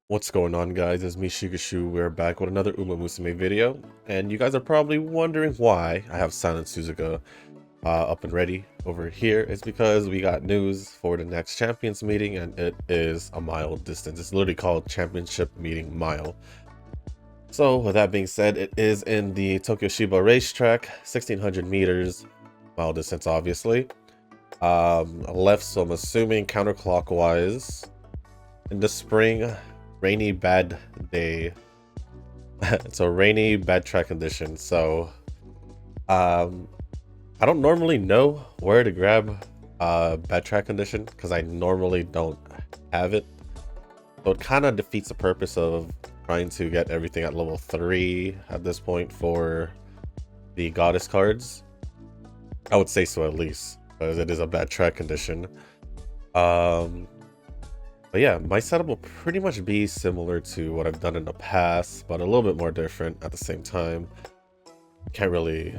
What's going on, guys? It's me, Shigashu. We're back with another Musume video, and you guys are probably wondering why I have Silence Suzuka up and ready over here. It's because we got news for the next champions meeting, and it is a mile distance. It's literally called Championship Meeting Mile. So with that being said, it is in the Tokyo Shiba racetrack, 1600 meters, mile distance obviously. Left, so I'm assuming counterclockwise. In the spring, rainy bad day. It's a rainy bad track condition, so I don't normally know where to grab bad track condition because I normally don't have it, so it kind of defeats the purpose of trying to get everything at level 3 at this point for the goddess cards. I would say so, at least, because it is a bad track condition. But yeah, my setup will pretty much be similar to what I've done in the past, but a little bit more different at the same time. Can't really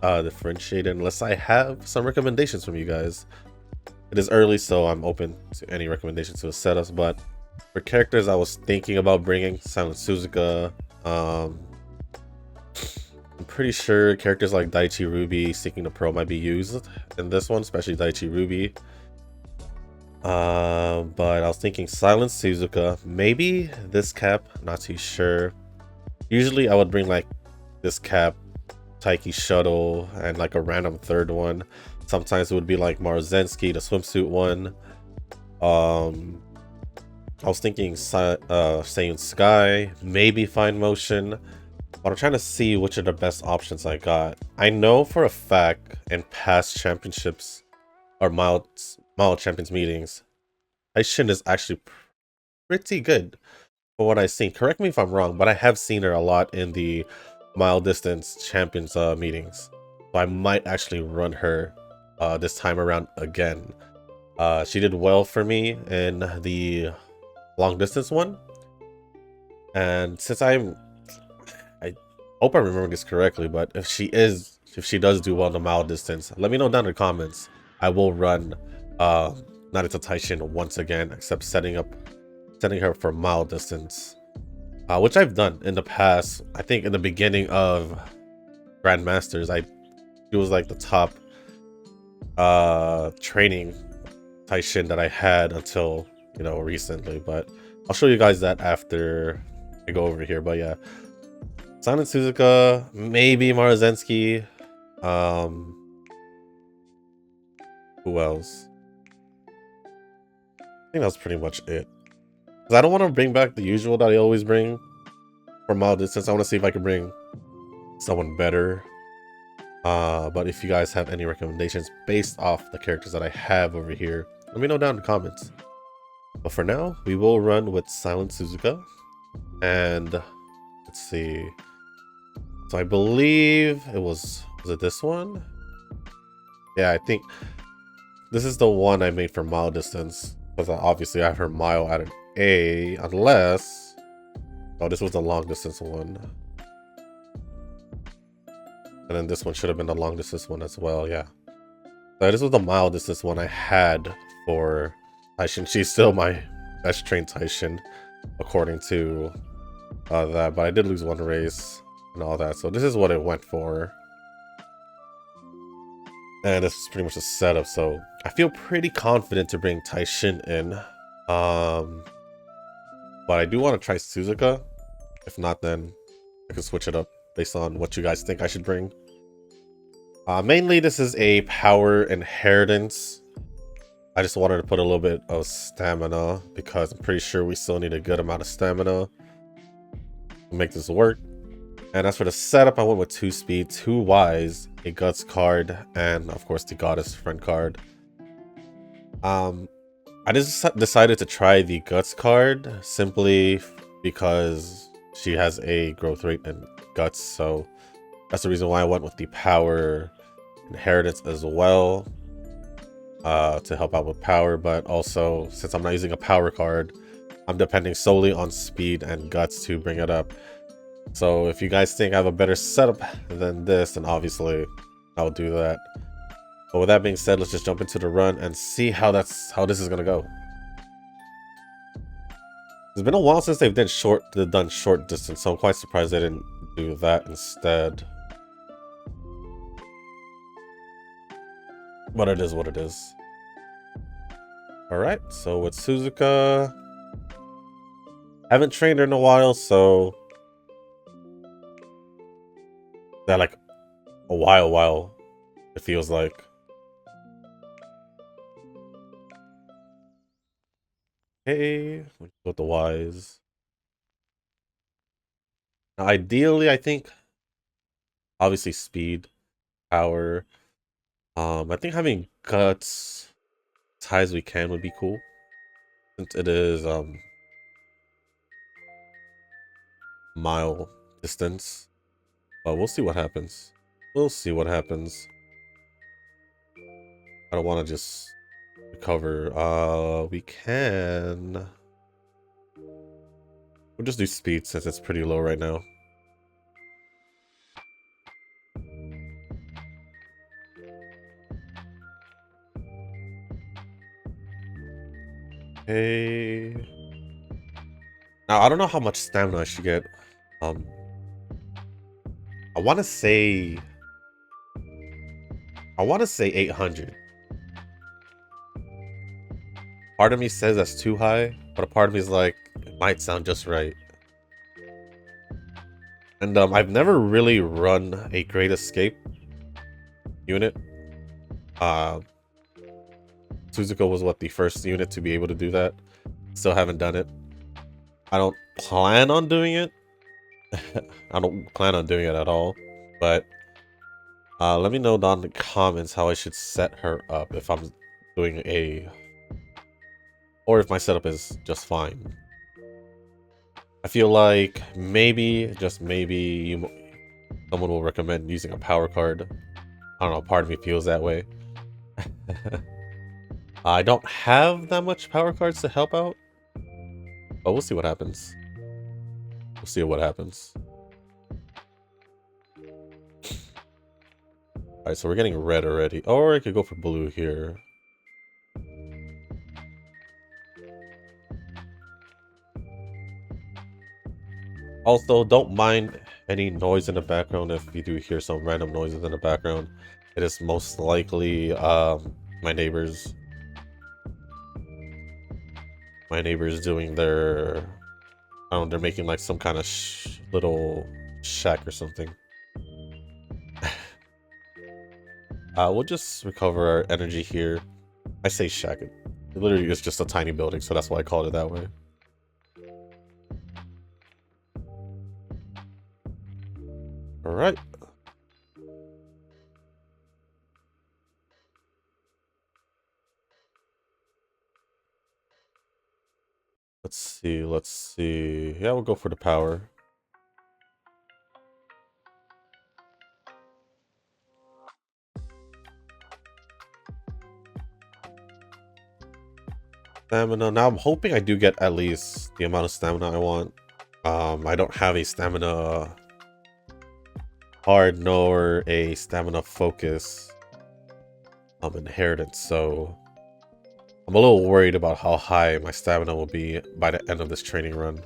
differentiate unless I have some recommendations from you guys. It is early, so I'm open to any recommendations to the setups, but for characters I was thinking about bringing, Silence Suzuka, I'm pretty sure characters like Daichi Ruby, Seeking the Pearl might be used in this one, especially Daichi Ruby. But I was thinking Silence Suzuka, maybe this cap, not too sure. Usually I would bring like this cap, Taiki Shuttle, and like a random third one. Sometimes it would be like Maruzensky, the swimsuit one. I was thinking Saiyan Sky, maybe Fine Motion, but I'm trying to see which are the best options I got. I know for a fact in past championships or mile champions meetings, Aishin is actually pretty good for what I've seen. Correct me if I'm wrong, but I have seen her a lot in the mile distance champions meetings, so I might actually run her this time around again. She did well for me in the long distance one, and since I hope I remember this correctly, but if she does do well in the mile distance, let me know down in the comments. I will run Narita Taishin once again, except setting her for mile distance, which I've done in the past. I think in the beginning of Grandmasters, it was like the top training Taishin that I had until, you know, recently, but I'll show you guys that after I go over here. But yeah, Silence Suzuka, maybe Maruzensky. Who else? I think that's pretty much it. Because I don't want to bring back the usual that I always bring for mile distance. I want to see if I can bring someone better. But if you guys have any recommendations based off the characters that I have over here, let me know down in the comments. But for now, we will run with Silence Suzuka. And let's see. So I believe it was it this one? Yeah, I think this is the one I made for mile distance, because obviously I have her mile at an A, unless... Oh, this was the long distance one. And then this one should have been the long distance one as well, yeah. So this was the mile distance one I had for Taishin. She's still my best trained Taishin, according to that, but I did lose one race and all that, so this is what it went for. And this is pretty much a setup, so I feel pretty confident to bring Taishin in. But I do want to try Suzuka. If not, then I can switch it up based on what you guys think I should bring. Mainly, this is a power inheritance. I just wanted to put a little bit of stamina because I'm pretty sure we still need a good amount of stamina to make this work. And as for the setup, I went with 2 speed, 2 wise, a guts card, and of course the goddess friend card. I just decided to try the guts card simply because she has a growth rate in guts, so that's the reason why I went with the power inheritance as well, to help out with power. But also, since I'm not using a power card, I'm depending solely on speed and guts to bring it up. So if you guys think I have a better setup than this, then obviously I'll do that. But with that being said, let's just jump into the run and see how this is gonna go. It's been a while since they've done short distance, so I'm quite surprised they didn't do that instead. But it is what it is. Alright, so with Suzuka, I haven't trained her in a while, so that like a while it feels like. Hey, with the Y's. Now, ideally, I think obviously speed, power. I think having guts as high as we can would be cool. Since it is mile distance. But we'll see what happens. We'll see what happens. I don't want to just recover. We can. We'll just do speed since it's pretty low right now. Okay. Now I don't know how much stamina I should get. I want to say 800. Part of me says that's too high, but a part of me is like, it might sound just right. And I've never really run a Great Escape unit. Suzuka was the first unit to be able to do that. Still haven't done it. I don't plan on doing it. I don't plan on doing it at all. But let me know down in the comments how I should set her up if I'm doing or if my setup is just fine. I feel like maybe, just maybe, someone will recommend using a power card. I don't know, part of me feels that way. I don't have that much power cards to help out, but we'll see what happens. We'll see what happens. Alright, so we're getting red already. Or I could go for blue here. Also, don't mind any noise in the background if you do hear some random noises in the background. It is most likely my neighbors. My neighbors doing their... I don't know, they're making like some kind of little shack or something. We'll just recover our energy here. I say shack. It literally is just a tiny building, so that's why I called it that way. Alright. Let's see. Yeah, we'll go for the power. Stamina. Now I'm hoping I do get at least the amount of stamina I want. I don't have a stamina card nor a stamina focus inheritance, so I'm a little worried about how high my stamina will be by the end of this training run.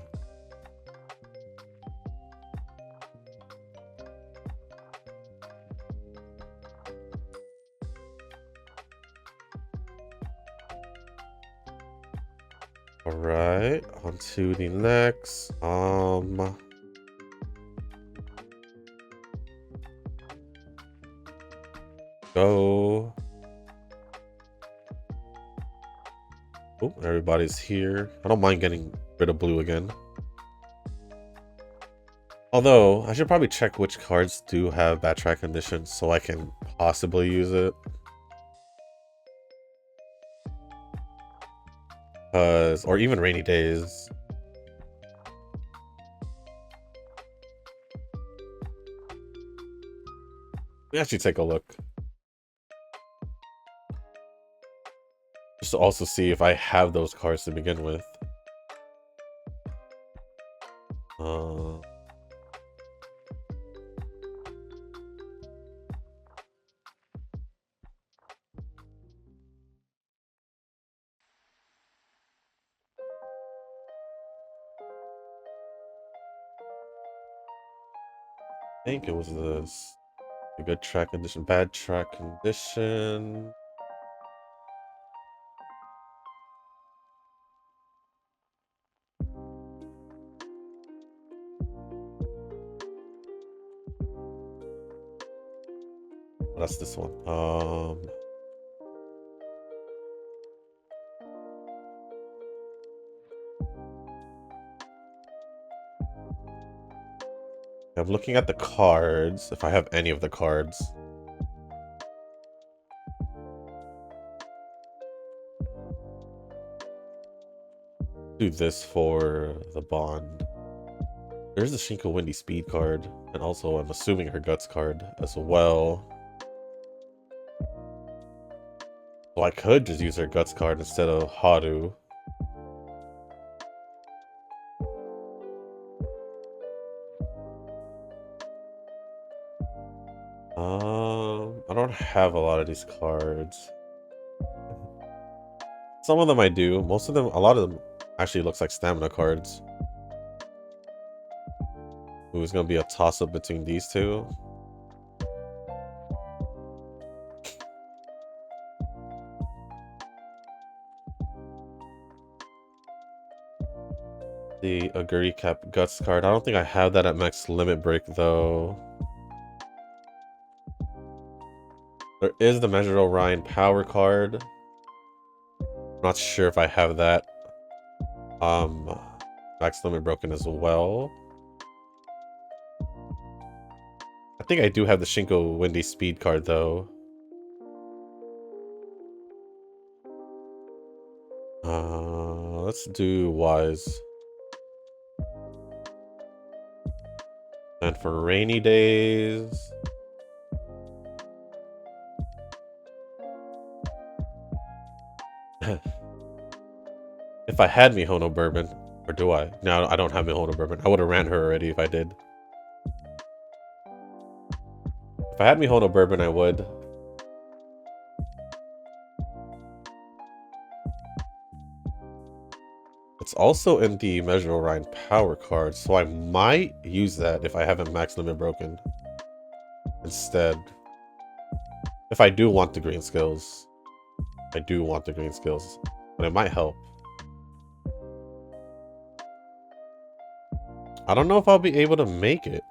Alright, on to the next. Go. Oh, everybody's here. I don't mind getting rid of blue again. Although, I should probably check which cards do have bad track conditions so I can possibly use it. Or even rainy days. Let me actually take a look. Just to also see if I have those cards to begin with. think it was this. A good track condition, bad track condition. That's this one. I'm looking at the cards, if I have any of the cards. Do this for the bond. There's the Shinko Windy Speed card, and also I'm assuming her Guts card as well. So I could just use her Guts card instead of Haru. I don't have a lot of these cards. Some of them I do. Most of them, a lot of them actually looks like stamina cards. Ooh, it's gonna be a toss-up between these two. The Aguri Cap Guts card. I don't think I have that at max limit break though. There is the Measure Orion Power card. I'm not sure if I have that max limit broken as well. I think I do have the Shinko Windy Speed card though. Let's do Wise. And for rainy days, if I had Mihono Bourbon, or do I? No, I don't have Mihono Bourbon. I would have ran her already if I did. If I had Mihono Bourbon, I would. It's also in the Measure Orion Power card, so I might use that if I haven't max limit broken. Instead. If I do want the green skills. I do want the green skills. But it might help. I don't know if I'll be able to make it.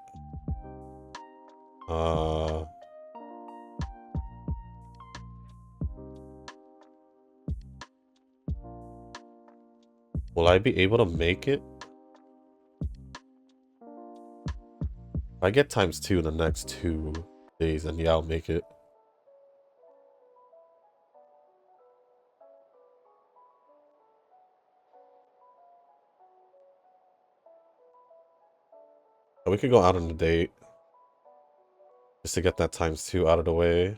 Will I be able to make it? If I get ×2 in the next 2 days, then yeah, I'll make it. We could go out on a date. Just to get that ×2 out of the way.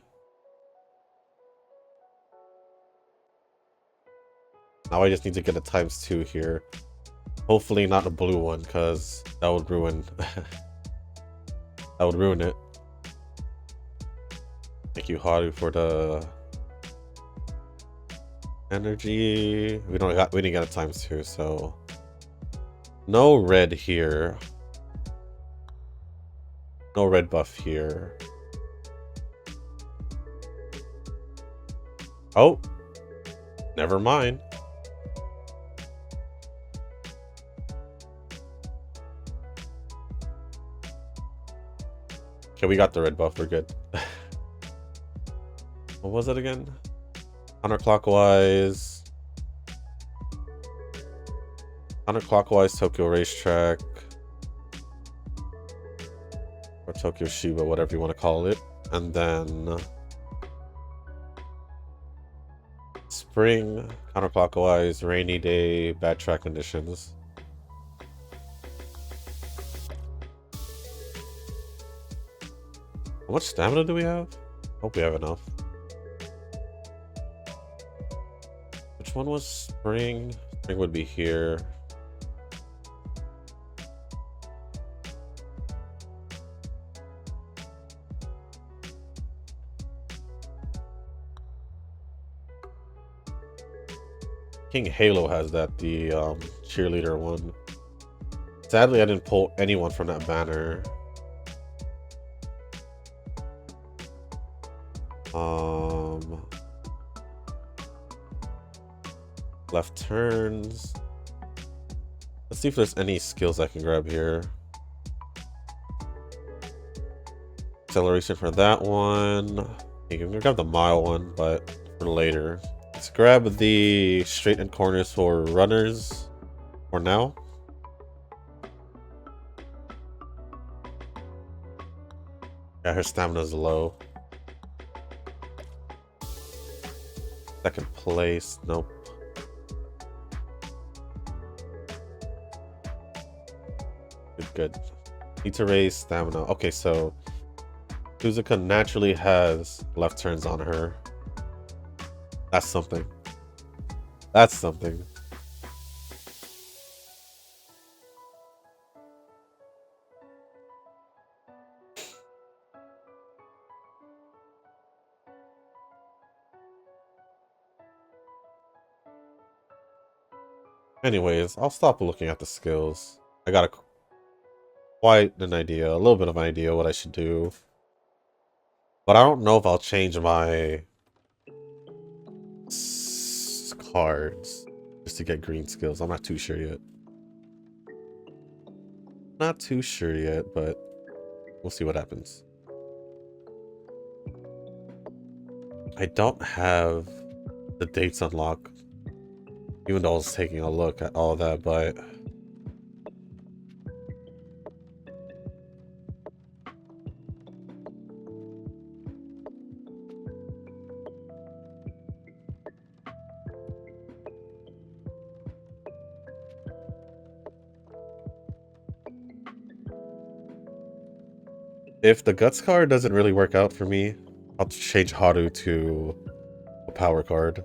Now I just need to get a ×2 here. Hopefully not a blue one, because that would ruin that would ruin it. Thank you, Haru, for the energy. We didn't get a ×2, so no red here. No red buff here. Oh, never mind. Okay, we got the red buff. We're good. What was it again? Counterclockwise. Counterclockwise Tokyo Racetrack. Or Tokyo Shiba, whatever you want to call it. And then spring, counterclockwise, rainy day, bad track conditions. How much stamina do we have? Hope we have enough. Which one was spring? Spring would be here. King Halo has that, the cheerleader one. Sadly, I didn't pull anyone from that banner. Left turns. Let's see if there's any skills I can grab here. Acceleration for that one. You can grab the mile one, but for later. Let's grab the straightened corners for runners for now. Yeah, her stamina's low. Second place, nope. Good. Need to raise stamina. Okay, so Suzuka naturally has left turns on her. That's something. That's something. Anyways, I'll stop looking at the skills. I got quite an idea, a little bit of an idea what I should do. But I don't know if I'll change my cards just to get green skills. I'm not too sure yet. Not too sure yet, but we'll see what happens. I don't have the dates unlocked, even though I was taking a look at all that, but if the Guts card doesn't really work out for me, I'll change Haru to a power card.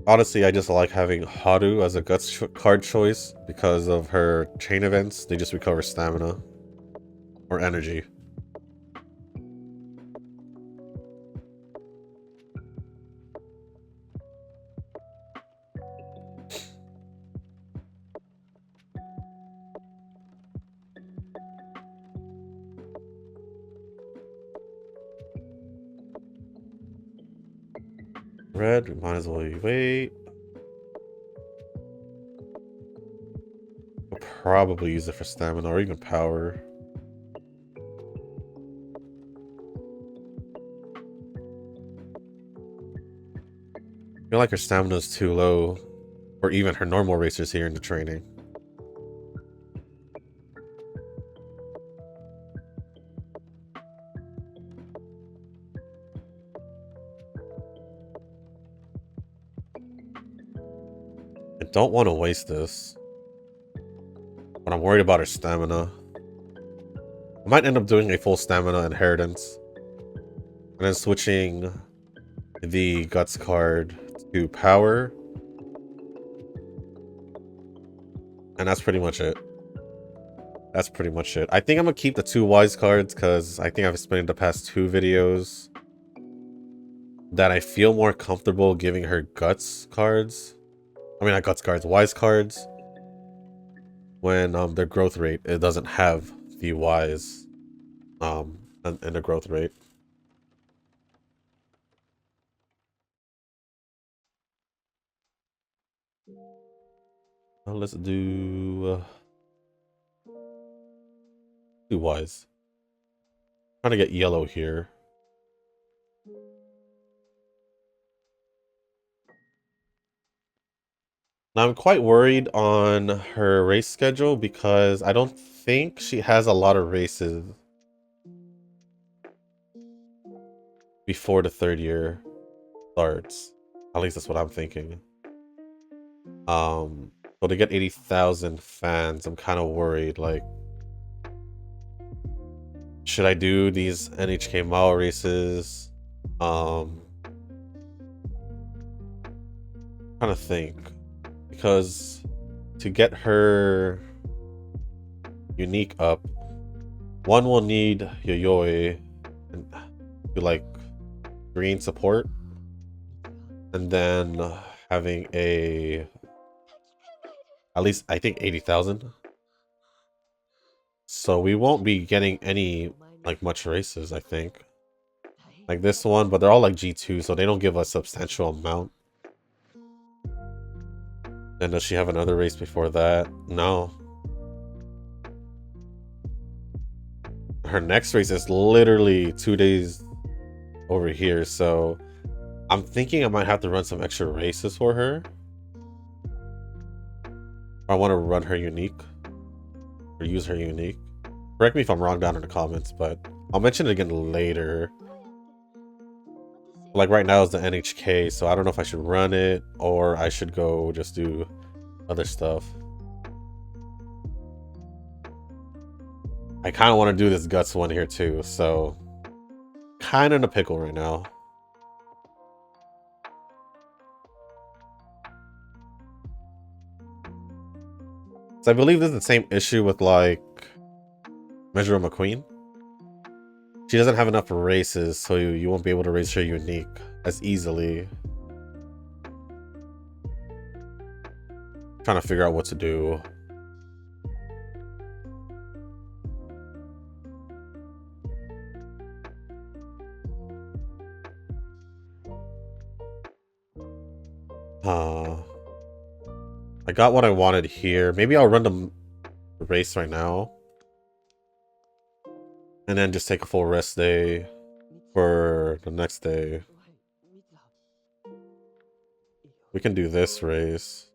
Honestly, I just like having Haru as a Guts card choice because of her chain events. They just recover stamina or energy. Red, we might as well wait. We'll probably use it for stamina or even power. I feel like her stamina is too low, or even her normal racers here in the training. I don't want to waste this, but I'm worried about her stamina. I might end up doing a full stamina inheritance, and then switching the Guts card to power. And that's pretty much it. That's pretty much it. I think I'm gonna keep the 2 wise cards because I think I've explained the past 2 videos that I feel more comfortable giving her Guts cards. I mean, not Guts cards, wise cards. When their growth rate, it doesn't have the wise and the growth rate. Let's do 2 wise. Trying to get yellow here. Now, I'm quite worried on her race schedule because I don't think she has a lot of races before the 3rd year starts. At least that's what I'm thinking. So to get 80,000 fans, I'm kind of worried. Like, should I do these NHK mile races? Trying to think, because to get her unique up, one will need Yayoi and do like green support, and then having a At least I think 80,000. So we won't be getting any like much races, I think. Like this one, but they're all like G2, so they don't give a substantial amount. And does she have another race before that? No. Her next race is literally 2 days over here, so I'm thinking I might have to run some extra races for her. I want to run her unique or use her unique. Correct me if I'm wrong down in the comments, but I'll mention it again later. Like right now is the NHK, so I don't know if I should run it or I should go just do other stuff. I kind of want to do this guts one here too, so kind of in a pickle right now. So I believe this is the same issue with like Measure McQueen. She doesn't have enough races, so you won't be able to raise her unique as easily. Trying to figure out what to do. I got what I wanted here. Maybe I'll run the race right now. And then just take a full rest day for the next day. We can do this race.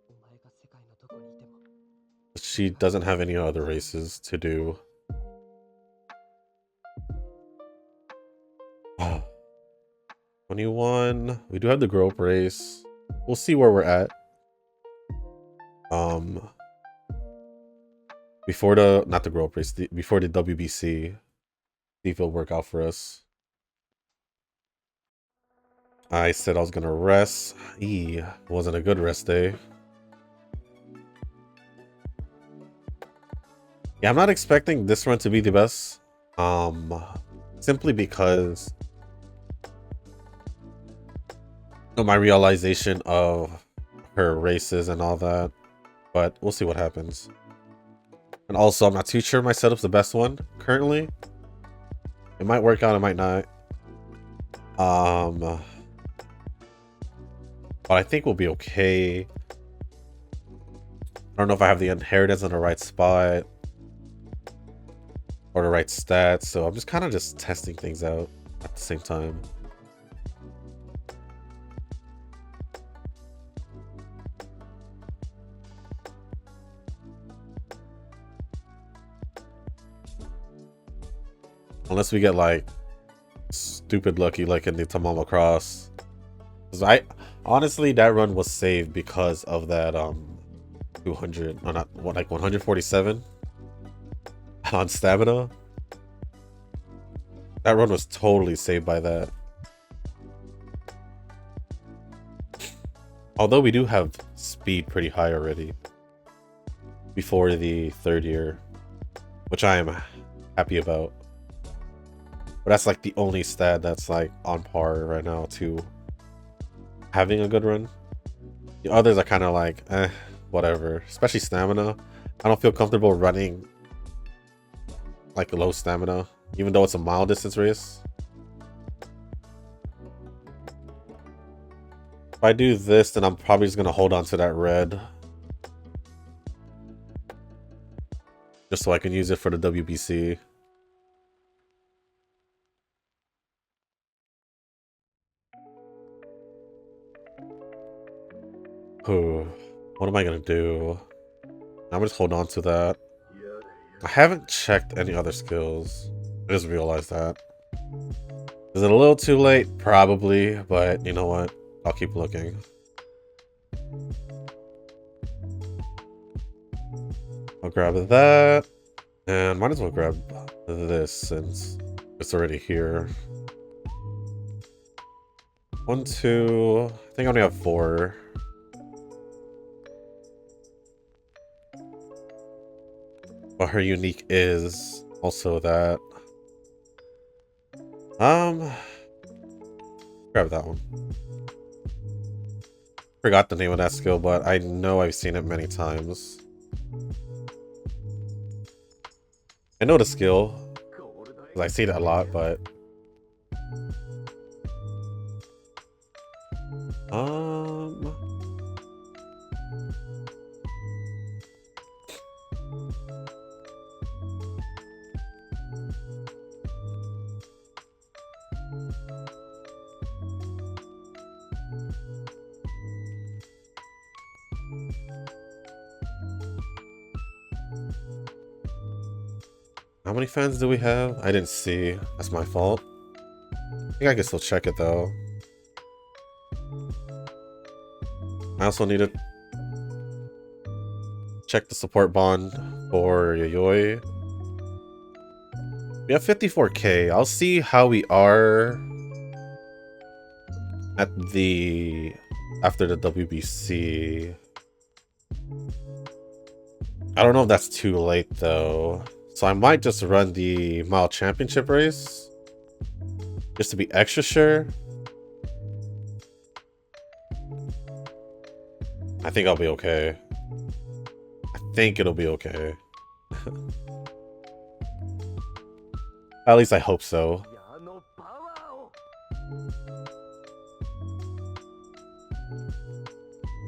She doesn't have any other races to do. 21. We do have the Grope race. We'll see where we're at. Before the, not the Grope race, before the WBC. See if it'll work out for us. I said I was gonna rest. Wasn't a good rest day. Yeah, I'm not expecting this run to be the best. Simply because of my realization of her races and all that. But we'll see what happens. And also, I'm not too sure my setup's the best one currently. It might work out, it might not. But I think we'll be okay. I don't know if I have the inheritance in the right spot or the right stats, so I'm just kind of just testing things out at the same time. Unless we get like stupid lucky like in the Tamama Cross. Because honestly, that run was saved because of that 200, or not, what, like 147 on stamina. That run was totally saved by that. Although we do have speed pretty high already before the 3rd year, which I am happy about. But that's like the only stat that's like on par right now to having a good run. The others are kind of like, whatever. Especially stamina. I don't feel comfortable running like low stamina, even though it's a mile distance race. If I do this, then I'm probably just gonna hold on to that red. Just so I can use it for the WBC. What am I gonna do? I'm gonna just hold on to that. I haven't checked any other skills. I just realized that. Is it a little too late? Probably, but you know what? I'll keep looking. I'll grab that. And might as well grab this since it's already here. 1, 2. I think I only have 4. But her unique is also that. Grab that one. Forgot the name of that skill, but I know I've seen it many times. I know the skill, 'cause I see that a lot, but um, how many fans do we have? I didn't see. That's my fault. I think I can still check it though. I also need to check the support bond for Yayoi. We have 54k. I'll see how we are at the after the WBC. I don't know if that's too late though. So I might just run the mile championship race just to be extra sure. I think I'll be okay. I think it'll be okay. At least I hope so.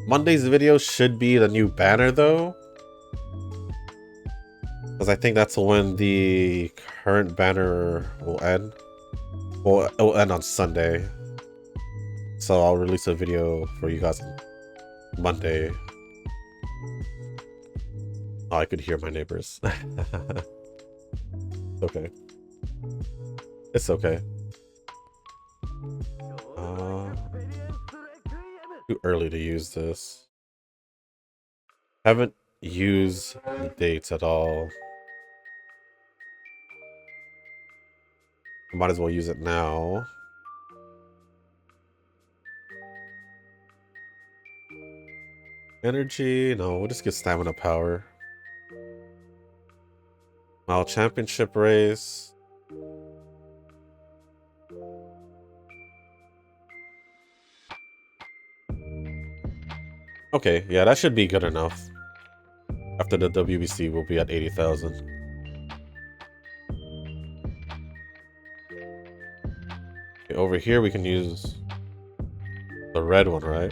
Monday's video should be the new banner though, because I think that's when the current banner will end. Well, it will end on Sunday, so I'll release a video for you guys on Monday. Oh, I could hear my neighbors. Okay. It's okay. Too early to use this. Haven't used the dates at all. Might as well use it now. Energy? No, we'll just get stamina power. Mile championship race. Okay, yeah, that should be good enough. After the WBC, we'll be at 80,000. Okay, over here, we can use the red one, right?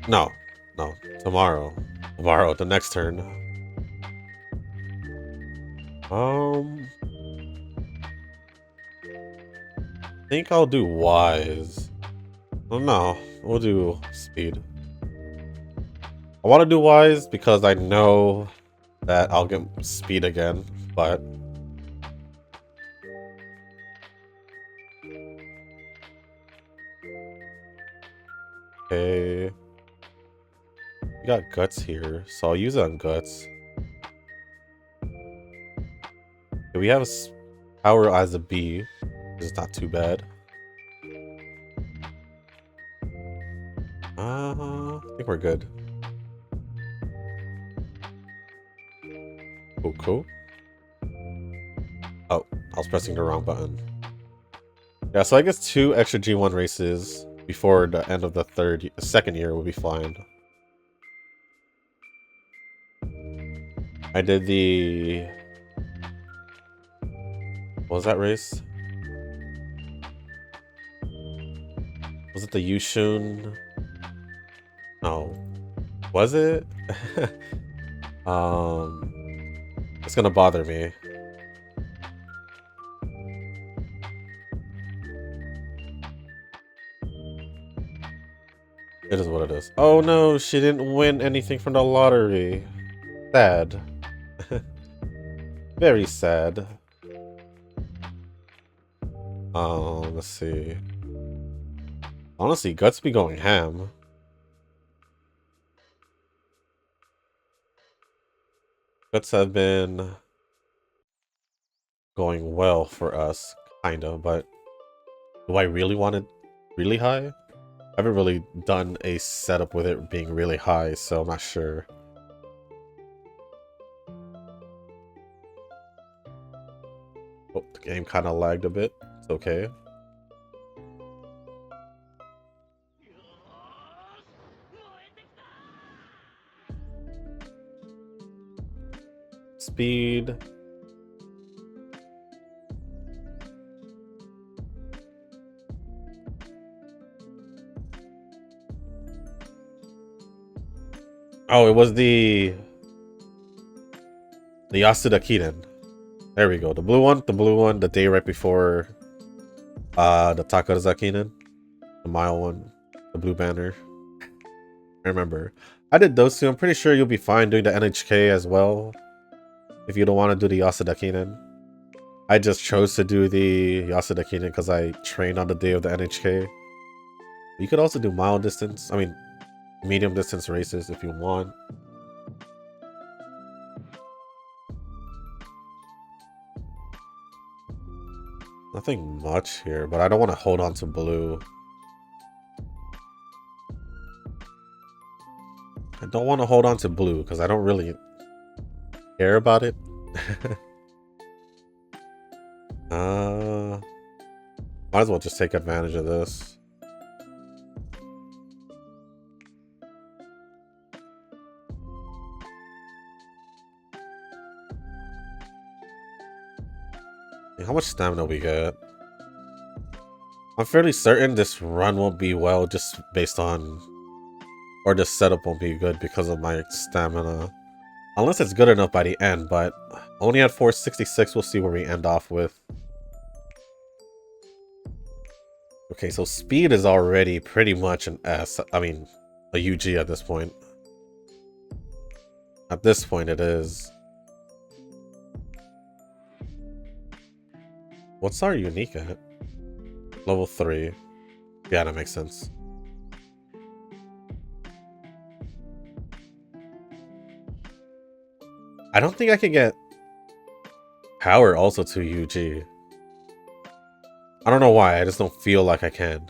No, no, tomorrow. Tomorrow, the next turn. I think I'll do wise. Oh, no, we'll do speed. I want to do wise because I know that I'll get speed again, but okay. We got guts here, so I'll use it on guts. Okay, we have a power as a B, which is not too bad. I think we're good. Oh, cool. Oh, I was pressing the wrong button. Yeah, so I guess 2 extra G1 races before the end of the second year will be fine. I did the... What was that race? Was it the Yushun? No. Was it? It's gonna bother me. It is what it is. Oh no, she didn't win anything from the lottery. Sad. Very sad. Let's see. Honestly, Guts be going ham. Guts have been going well for us, kinda, but do I really want it really high? I haven't really done a setup with it being really high, so I'm not sure. Oh, the game kind of lagged a bit. It's okay. speed. Oh, it was the Yasuda Kinen. There we go. The blue one, the day right before the Takaraza Kinen. The mile one. The blue banner. I remember. I did those two. I'm pretty sure you'll be fine doing the NHK as well. If you don't want to do the Yasuda Kinen. I just chose to do the Yasuda Kinen because I trained on the day of the NHK. You could also do mile distance. I mean, medium distance races if you want. Nothing much here, but I don't want to hold on to blue. I don't want to hold on to blue because I don't really care about it. Might as well just take advantage of this. How much stamina we get? I'm fairly certain this run won't be well just based on... Or this setup won't be good because of my stamina. Unless it's good enough by the end, but only at 466, we'll see where we end off with. Okay, so speed is already pretty much an S. I mean, a UG at this point. At this point, it is. What's our unique at? Level 3. Yeah, that makes sense. I don't think I can get power also to UG. I don't know why, I just don't feel like I can.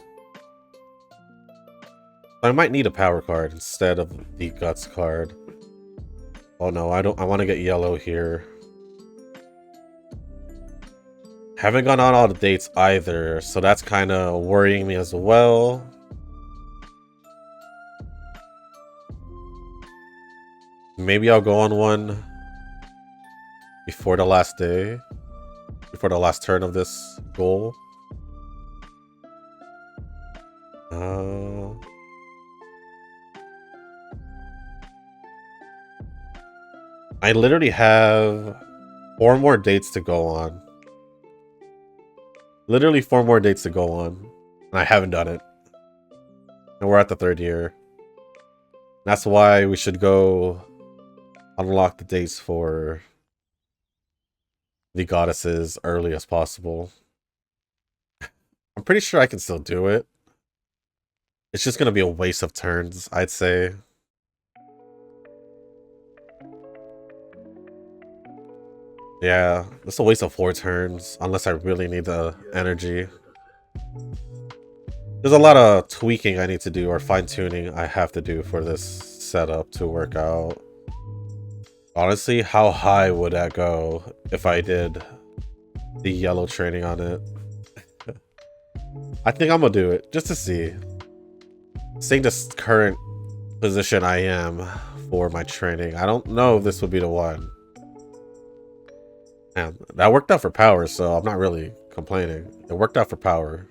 I might need a power card instead of the guts card. Oh no, I want to get yellow here. Haven't gone on all the dates either, so that's kind of worrying me as well. Maybe I'll go on one before the last day, before the last turn of this goal. I literally have 4 more dates to go on. Literally 4 more dates to go on. And I haven't done it. And we're at the 3rd year. That's why we should go unlock the dates for the goddesses early as possible. I'm pretty sure I can still do it. It's just going to be a waste of turns, I'd say. Yeah, it's a waste of 4 turns, unless I really need the energy. There's a lot of tweaking I need to do, or fine-tuning I have to do for this setup to work out. Honestly, how high would that go if I did the yellow training on it? I think I'm gonna do it, just to see. Seeing this current position I am for my training, I don't know if this would be the one. Man, that worked out for power, so I'm not really complaining. It worked out for power.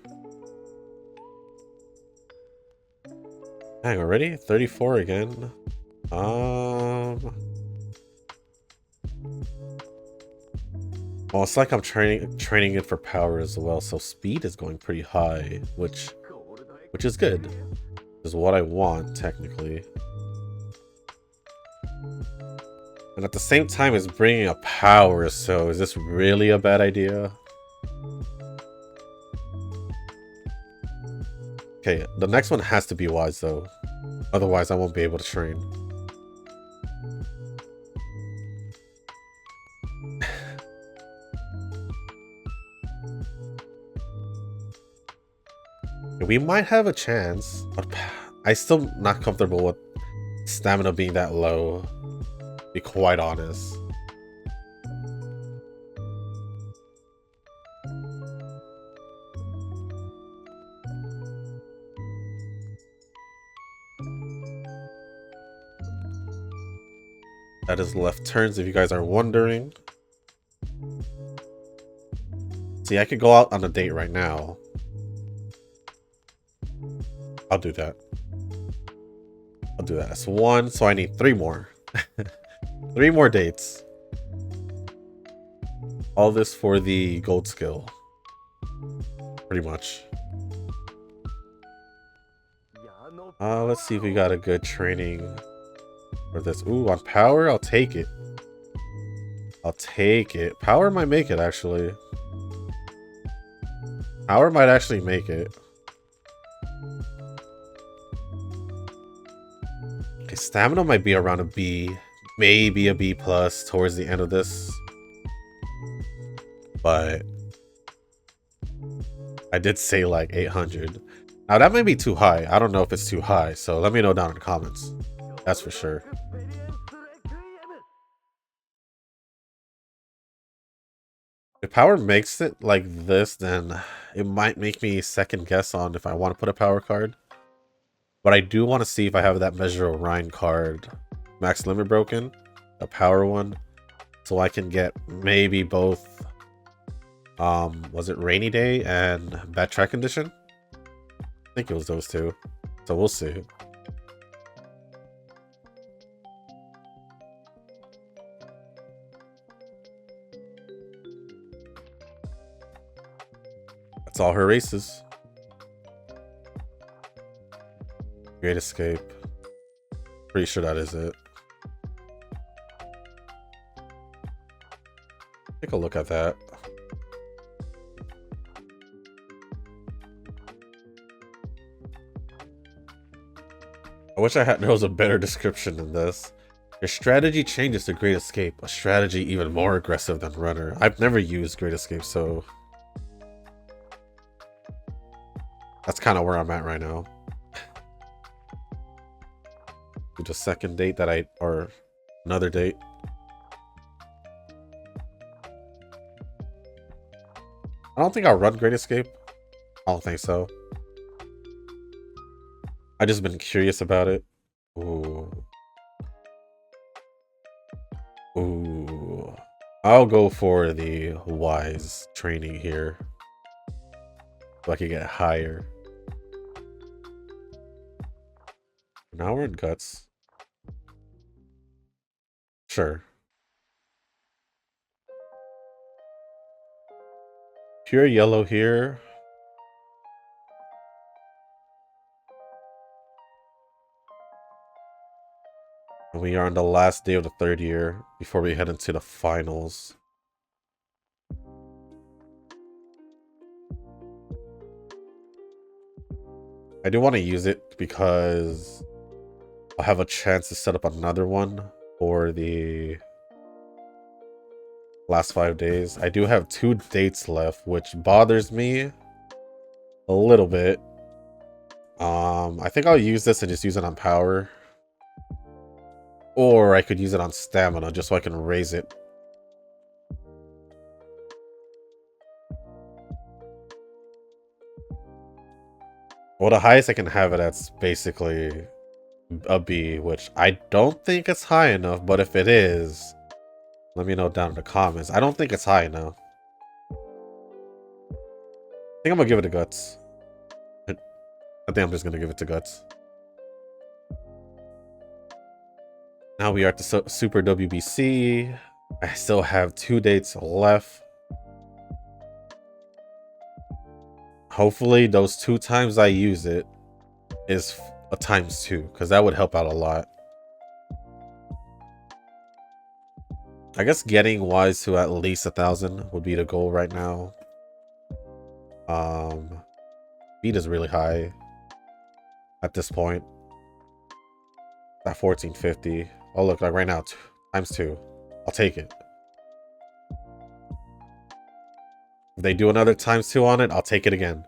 Dang, already? 34 again? Well, it's like I'm training it for power as well, so speed is going pretty high, which is good. Is what I want, technically. And at the same time, it's bringing up power, so is this really a bad idea? Okay, the next one has to be wise, though. Otherwise, I won't be able to train. We might have a chance, but I'm still not comfortable with stamina being that low, to be quite honest. That is left turns, if you guys are wondering. See, I could go out on a date right now. I'll do that. I'll do that. That's one, so I need 3 more. 3 more dates. All this for the gold skill. Pretty much. Let's see if we got a good training for this. Ooh, on power, I'll take it. I'll take it. Power might make it, actually. Power might actually make it. Okay, stamina might be around a B. Maybe a B plus towards the end of this. But I did say like 800. Now that might be too high. I don't know if it's too high. So let me know down in the comments. That's for sure. If power makes it like this, then it might make me second guess on if I want to put a power card. But I do want to see if I have that Measure Orion card max limit broken, a power one, so I can get maybe both was it Rainy Day and Bad Track Condition? I think it was those two. So we'll see. That's all her races. Great Escape. Pretty sure that is it. Take a look at that. I wish there was a better description than this. Your strategy changes to Great Escape, a strategy even more aggressive than Runner. I've never used Great Escape, so that's kind of where I'm at right now. Do the second date that or another date. I don't think I'll run Great Escape. I don't think so. I just been curious about it. Ooh. Ooh. I'll go for the wise training here. So I can get higher. Now we're in guts. Sure. Pure yellow here. And we are on the last day of the 3rd year before we head into the finals. I do want to use it because I'll have a chance to set up another one for the last 5 days. I do have 2 dates left, which bothers me a little bit. I think I'll use this and just use it on power. Or I could use it on stamina just so I can raise it. Well, the highest I can have it at's basically a B, which I don't think it's high enough, but if it is, let me know down in the comments. I don't think it's high enough. I think I'm gonna give it to guts. I think I'm just gonna give it to guts. Now we are at the Super WBC. I still have 2 dates left. Hopefully those 2 times I use it is a ×2, because that would help out a lot. I guess getting Wise to at least 1,000 would be the goal right now. Speed is really high at this point. At 1450. Oh look, like right now, ×2. I'll take it. If they do another ×2 on it, I'll take it again.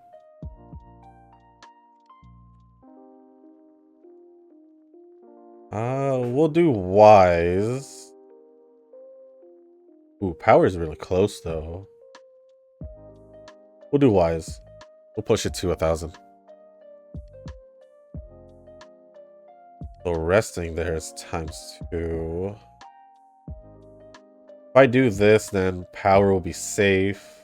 We'll do Wise. Ooh, power is really close though. We'll do Wise. We'll push it to 1,000. So resting there is ×2. If I do this, then power will be safe.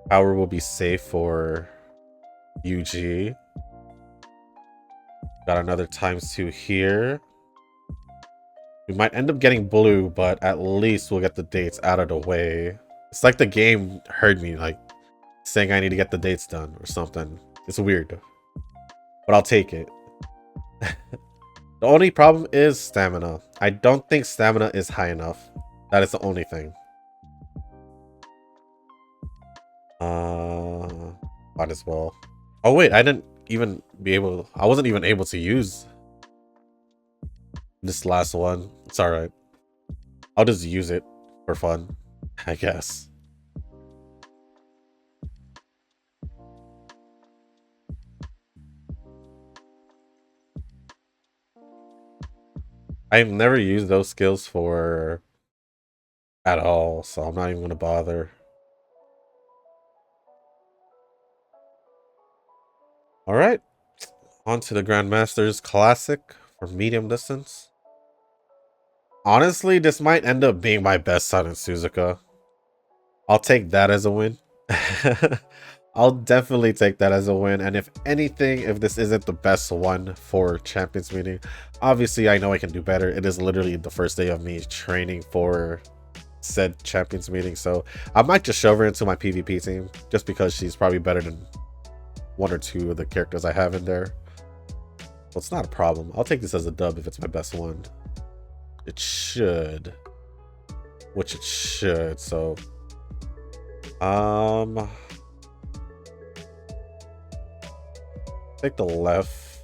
Power will be safe for UG. Got another ×2 here. We might end up getting blue, but at least we'll get the dates out of the way. It's like the game heard me, like, saying I need to get the dates done or something. It's weird. But I'll take it. The only problem is stamina. I don't think stamina is high enough. That is the only thing. Might as well. Oh wait, I wasn't even able to use this last one. It's alright. I'll just use it for fun, I guess. I've never used those skills for at all, so I'm not even gonna bother. Alright. On to the Grandmaster's Classic for medium distance. Honestly, this might end up being my best Silence Suzuka. I'll take that as a win. I'll definitely take that as a win. And if anything, if this isn't the best one for Champions Meeting, obviously I know I can do better. It is literally the first day of me training for said Champions Meeting. So I might just shove her into my PvP team just because she's probably better than one or two of the characters I have in there. Well, it's not a problem. I'll take this as a dub if it's my best one. It should. Which it should, so... Take the left.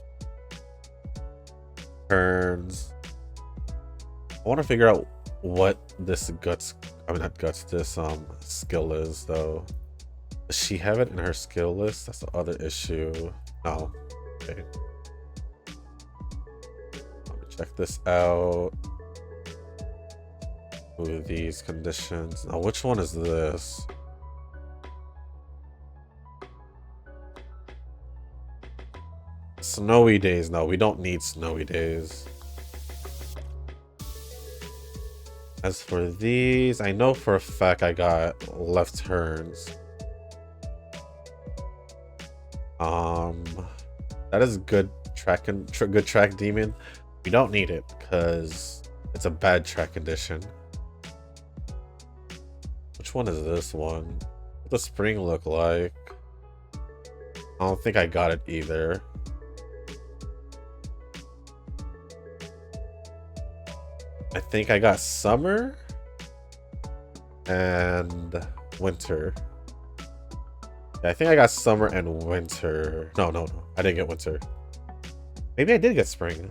Turns. I want to figure out what this this skill is, though. Does she have it in her skill list? That's the other issue. No. Okay. Let me check this out. Move these conditions. Now, which one is this? Snowy days. No, we don't need snowy days. As for these, I know for a fact I got left turns. That is good good track demon. We don't need it because it's a bad track condition. Which one is this one? What does spring look like? I don't think I got it either. I think I got summer and winter. Yeah, I think I got summer and winter. No. I didn't get winter. Maybe I did get spring.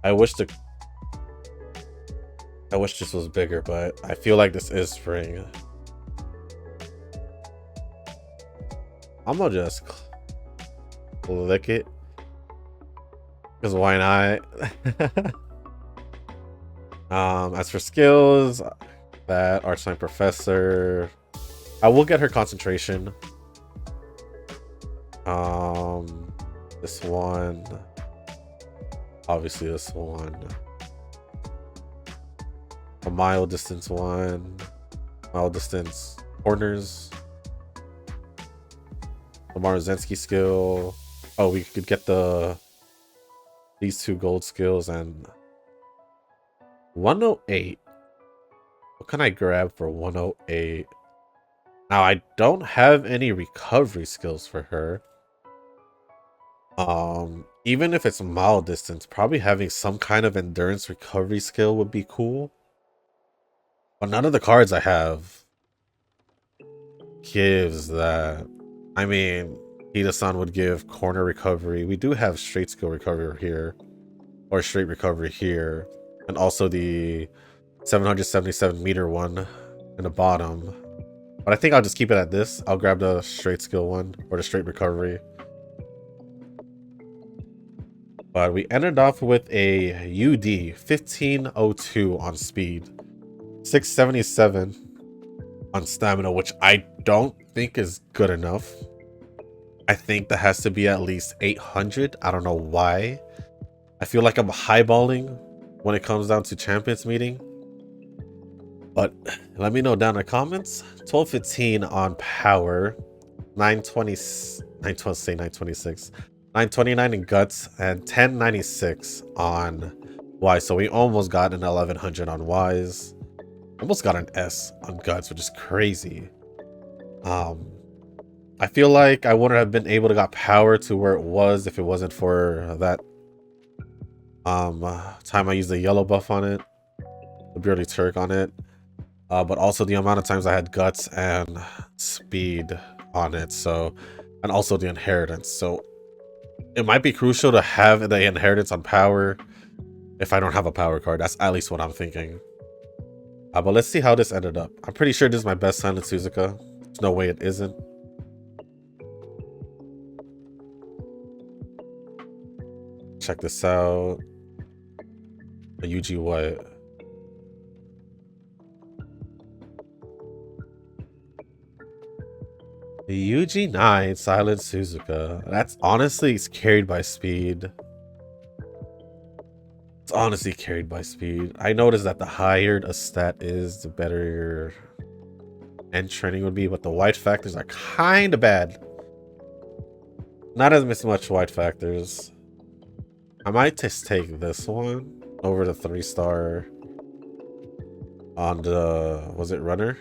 I wish this was bigger, but I feel like this is spring. I'm gonna just click it. Because why not? As for skills, that Art Science Professor, I will get her concentration. This one, obviously this one, a mile distance one, mile distance corners, the Maruzensky skill. Oh, we could get these two gold skills and 108. What can I grab for 108? Now, I don't have any recovery skills for her. Even if it's mile distance, probably having some kind of endurance recovery skill would be cool. But none of the cards I have gives that. I mean, Hida-san would give corner recovery. We do have straight skill recovery here, or straight recovery here, and also the 777 meter one in the bottom. But I think I'll just keep it at this. I'll grab the straight skill one or the straight recovery. But we ended off with a UD 1502 on speed, 677 on stamina, which I don't think is good enough. I think that has to be at least 800. I don't know why. I feel like I'm highballing when it comes down to champions meeting. But let me know down in the comments. 1215 on power, 920, 920 say 926, 929 in guts, and 1096 on wise. So we almost got an 1100 on wise. Almost got an S on guts, which is crazy. I feel like I wouldn't have been able to got power to where it was if it wasn't for that time I used the yellow buff on it, the Beardy Turk on it, but also the amount of times I had guts and speed on it, so, and also the inheritance. So it might be crucial to have the inheritance on power if I don't have a power card. That's at least what I'm thinking. But let's see how this ended up. I'm pretty sure this is my best Silence Suzuka. There's no way it isn't. Check this out. A UG what? The UG9 Silence Suzuka. That's honestly, it's carried by speed. It's honestly carried by speed. I noticed that the higher a stat is, the better your end training would be, but the white factors are kind of bad. Not as much white factors. I might just take this one over the 3-star on the, was it runner?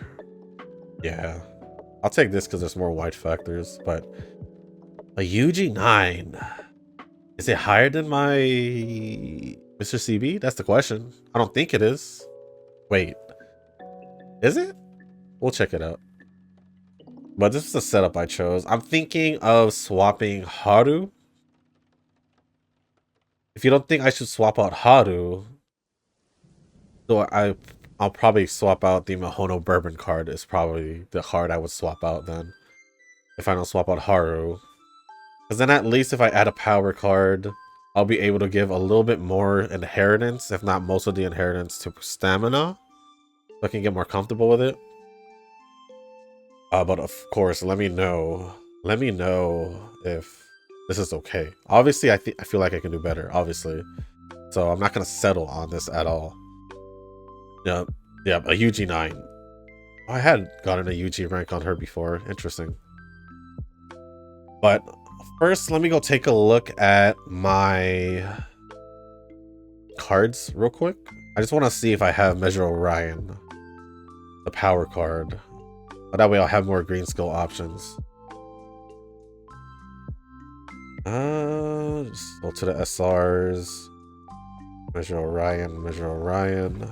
Yeah. I'll take this because there's more white factors, but a UG9. Is it higher than my Mr. CB? That's the question. I don't think it is. Wait. Is it? We'll check it out. But this is the setup I chose. I'm thinking of swapping Haru. If you don't think I should swap out Haru, so I'll probably swap out the Mihono Bourbon card. Is probably the card I would swap out then. If I don't swap out Haru. Because then at least if I add a power card, I'll be able to give a little bit more inheritance, if not most of the inheritance, to stamina. So I can get more comfortable with it. But of course, let me know. Let me know if this is okay. Obviously, I feel like I can do better, obviously. So I'm not going to settle on this at all. Yeah, a UG9. Oh, I had gotten a UG rank on her before. Interesting. But first, let me go take a look at my cards real quick. I just want to see if I have Measure Orion, the power card. But that way I'll have more green skill options. Just go to the SRs. Measure Orion, Measure Orion.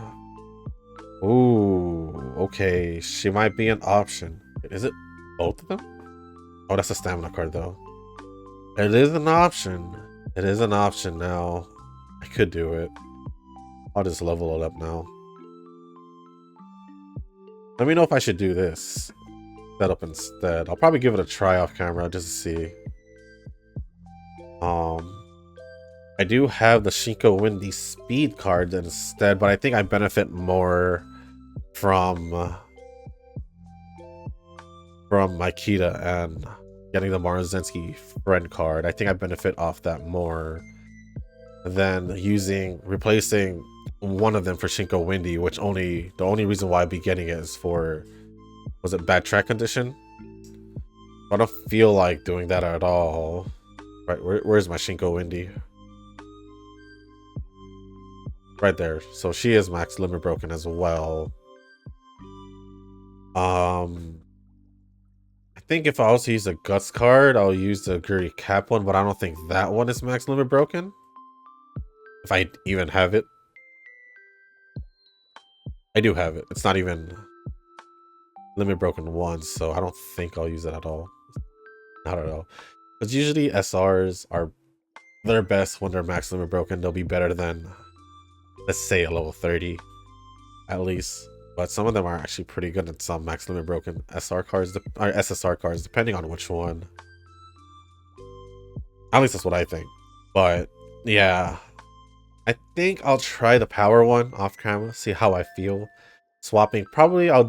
Ooh, okay. She might be an option. Is it both of them? Oh, that's a stamina card though. It is an option. It is an option now. I could do it. I'll just level it up now. Let me know if I should do this setup instead. I'll probably give it a try off camera just to see. I do have the Shinko Windy speed card instead, but I think I benefit more from Makita and getting the Marzensky friend card. I think I benefit off that more than replacing one of them for Shinko Windy, which the only reason why I'd be getting it is for, was it bad track condition? I don't feel like doing that at all. Right, where's my Shinko Windy? Right there. So she is max limit broken as well. I think if I also use a guts card, I'll use the Guri Cap one, but I don't think that one is max limit broken. If I even have it. I do have it. It's not even limit broken once, so I don't think I'll use it at all. Not at all. Because usually SRs are their best when they're max limit broken. They'll be better than, let's say, a level 30 at least. But some of them are actually pretty good at some max limit broken SR cards or SSR cards, depending on which one. At least that's what I think. But yeah, I think I'll try the power one off camera, see how I feel. Swapping, probably I'll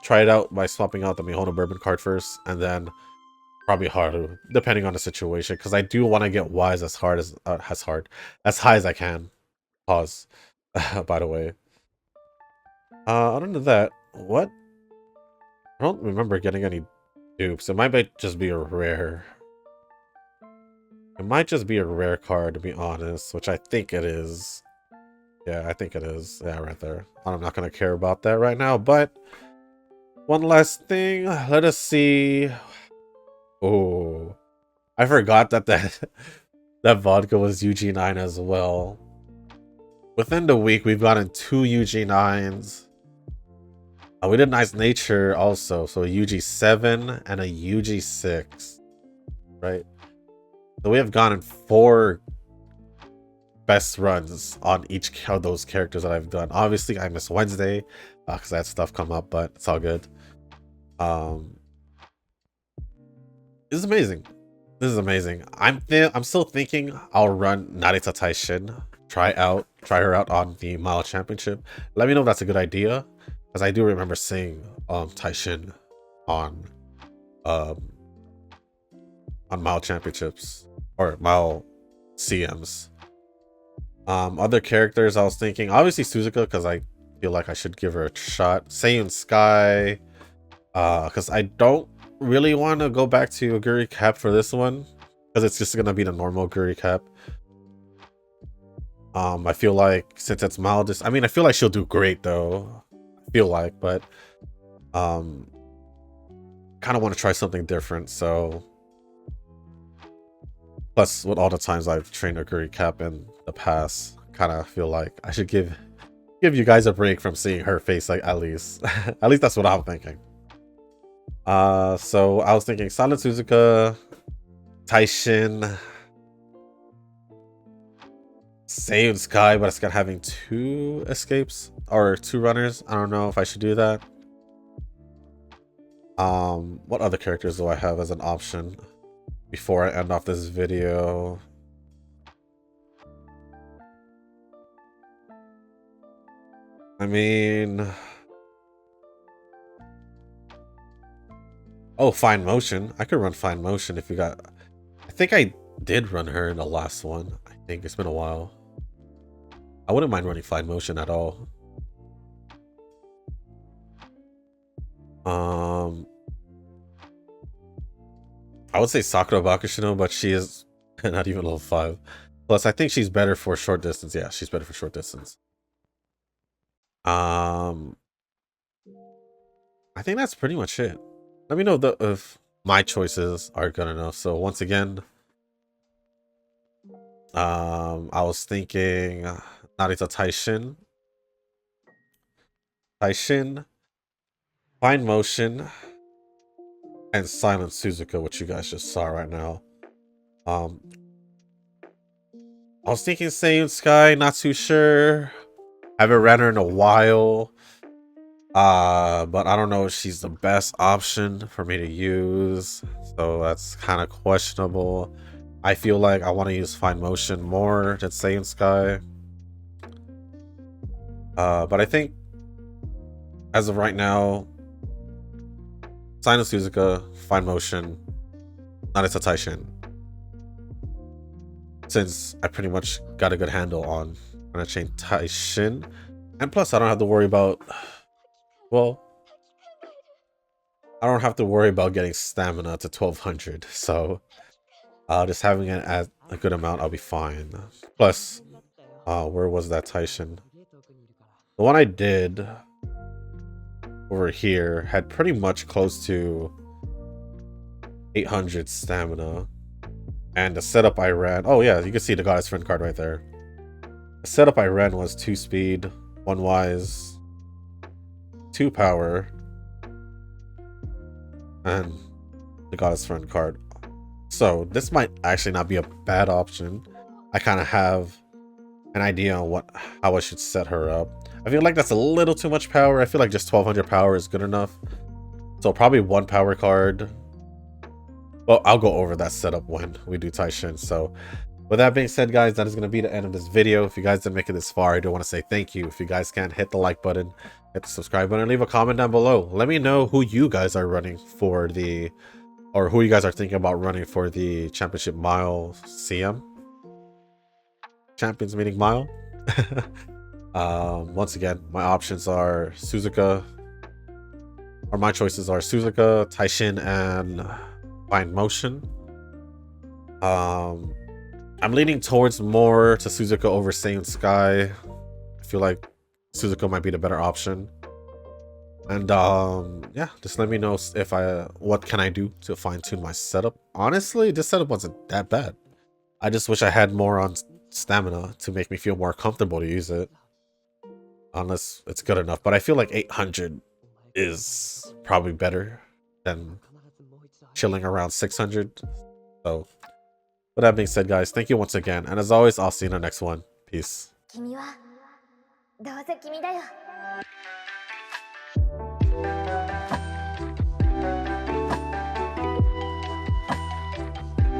try it out by swapping out the Mihono Bourbon card first, and then probably harder depending on the situation, because I do want to get Wise as hard as high as I can. Pause. By the way. Other than that, what? I don't remember getting any dupes. It might just be a rare. It might just be a rare card, to be honest, which I think it is. Yeah, I think it is. Yeah, right there. I'm not going to care about that right now, but one last thing. Let us see. Oh, I forgot that that vodka was UG9 as well. Within the week, we've gotten 2 UG9s. We did Nice Nature also, so a UG7 and a UG6, right? So we have gotten 4 best runs on each of those characters that I've done. Obviously, I missed Wednesday because I had stuff come up, but it's all good. This is amazing. This is amazing. I'm still thinking I'll run Narita Taishin. Try her out on the Mile Championship. Let me know if that's a good idea, because I do remember seeing Taishin on Mile Championships or Mile CMs. Other characters I was thinking, obviously Suzuka, because I feel like I should give her a shot. Seiyun Sky, because I don't really want to go back to Aguri Cap for this one, because it's just gonna be the normal Aguri Cap. I feel like since it's mildest, I mean, I feel like she'll do great though. I feel like, but kind of want to try something different. So plus, with all the times I've trained Aguri Cap in the past, kind of feel like I should give you guys a break from seeing her face, like at least at least that's what I'm thinking. So I was thinking Silence Suzuka, Taishin, Seiyun Sky, but it's got having 2 escapes or 2 runners. I don't know if I should do that. What other characters do I have as an option before I end off this video? I mean, oh, Fine Motion. I could run Fine Motion if you got. I think I did run her in the last one. I think it's been a while. I wouldn't mind running Fine Motion at all. I would say Sakura Bakushino, but she is not even level 5. Plus, I think she's better for short distance. Yeah, she's better for short distance. I think that's pretty much it. Let me know if my choices are good enough. So once again, I was thinking Narita Taishin, Fine Motion, and Silence Suzuka, which you guys just saw right now. I was thinking Seiyun Sky, not too sure. Haven't ran her in a while. But I don't know if she's the best option for me to use. So that's kind of questionable. I feel like I want to use Fine Motion more than Seiyun Sky. But I think as of right now, Silence Suzuka, Fine Motion, Narita Taishin. Since I pretty much got a good handle on when I chain Taishin. And plus I don't have to worry about, well, I don't have to worry about getting stamina to 1200. So just having it at a good amount, I'll be fine. Plus, where was that Taishin? The one I did over here had pretty much close to 800 stamina. And the setup I ran, oh yeah, you can see the Goddess Friend card right there. The setup I ran was 2 speed, 1 wise, 2 power, and the Goddess Friend card. So this might actually not be a bad option. I kind of have an idea on how I should set her up. I feel like that's a little too much power. I feel like just 1200 power is good enough. So probably 1 power card. Well, I'll go over that setup when we do Taishin. So with that being said, guys, that is going to be the end of this video. If you guys didn't make it this far, I do want to say thank you. If you guys can, hit the like button, hit the subscribe button, and leave a comment down below. Let me know who you guys are running for the or who you guys are thinking about running for the championship mile CM champions meeting mile. Once again, my options are Suzuka, or my choices are Suzuka, Taishin, and Fine Motion. I'm leaning towards more to Suzuka over Saiyan Sky. I feel like Suzuka might be the better option. And yeah, just let me know if what can I do to fine-tune my setup. Honestly, this setup wasn't that bad. I just wish I had more on stamina to make me feel more comfortable to use it. Unless it's good enough. But I feel like 800 is probably better than chilling around 600. So, with that being said, guys, thank you once again. And as always, I'll see you in the next one. Peace.